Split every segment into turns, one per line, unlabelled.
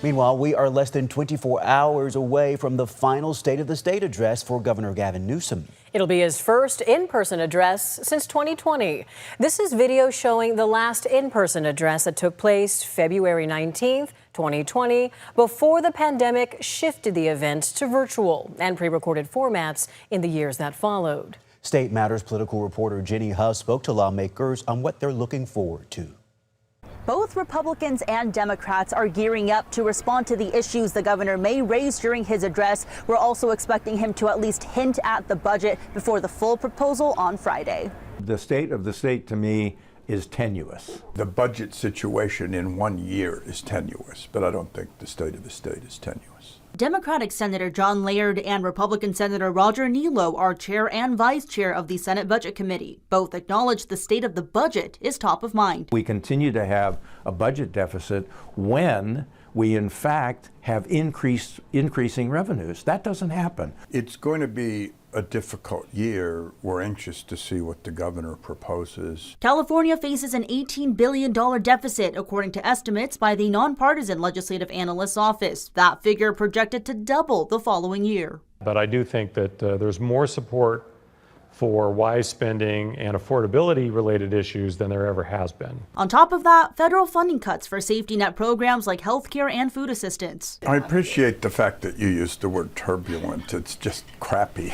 Meanwhile, we are less than 24 hours away from the final State of the State address for Governor Gavin Newsom.
It'll be his first in-person address since 2020. This is video showing the last in-person address that took place February 19th, 2020, before the pandemic shifted the event to virtual and pre-recorded formats in the years that followed.
State Matters political reporter Jenny Huff spoke to lawmakers on what they're looking forward to.
Both Republicans and Democrats are gearing up to respond to the issues the governor may raise during his address. We're also expecting him to at least hint at the budget before the full proposal on Friday.
The state of the state, to me, is tenuous.
The budget situation in 1 year is tenuous, but I don't think the state of the state is tenuous.
Democratic Senator John Laird and Republican Senator Roger Nilo are chair and vice chair of the Senate Budget Committee. Both acknowledge the state of the budget is top of mind.
We continue to have a budget deficit when we, in fact, have increasing revenues. That doesn't happen.
It's going to be a difficult year. We're anxious to see what the governor proposes.
California faces an $18 billion deficit, according to estimates by the nonpartisan legislative analyst's office. That figure projected to double the following year.
But I do think that there's more support for wise spending and affordability-related issues than there ever has been.
On top of that, federal funding cuts for safety net programs like healthcare and food assistance.
I appreciate the fact that you used the word turbulent. It's just crappy.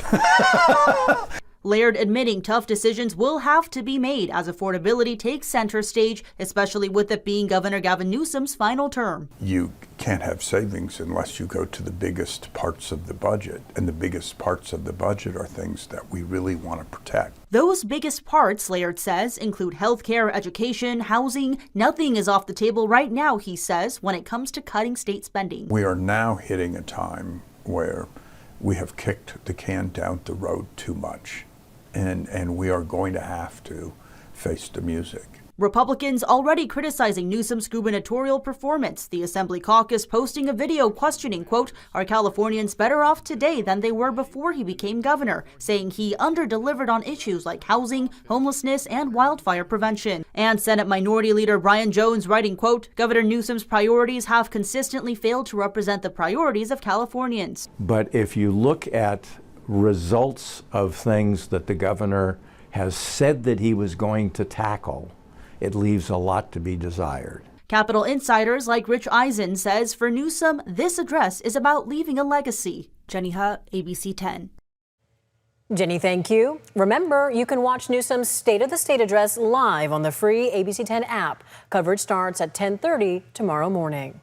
Laird admitting tough decisions will have to be made as affordability takes center stage, especially with it being Governor Gavin Newsom's final term.
You can't have savings unless you go to the biggest parts of the budget, and the biggest parts of the budget are things that we really want to protect.
Those biggest parts, Laird says, include healthcare, education, housing. Nothing is off the table right now, he says, when it comes to cutting state spending.
We are now hitting a time where we have kicked the can down the road too much. And we are going to have to face the music.
Republicans already criticizing Newsom's gubernatorial performance. The Assembly caucus posting a video questioning, quote, "Are Californians better off today than they were before he became governor?" saying he under-delivered on issues like housing, homelessness, and wildfire prevention. And Senate Minority Leader Brian Jones writing, quote, "Governor Newsom's priorities have consistently failed to represent the priorities of Californians."
But if you look at results of things that the governor has said that he was going to tackle, it leaves a lot to be desired.
Capitol insiders like Rich Eisen says for Newsom, this address is about leaving a legacy. Jenny Hutt, ABC 10.
Jenny, thank you. Remember, you can watch Newsom's State of the State address live on the free ABC 10 app. Coverage starts at 10:30 tomorrow morning.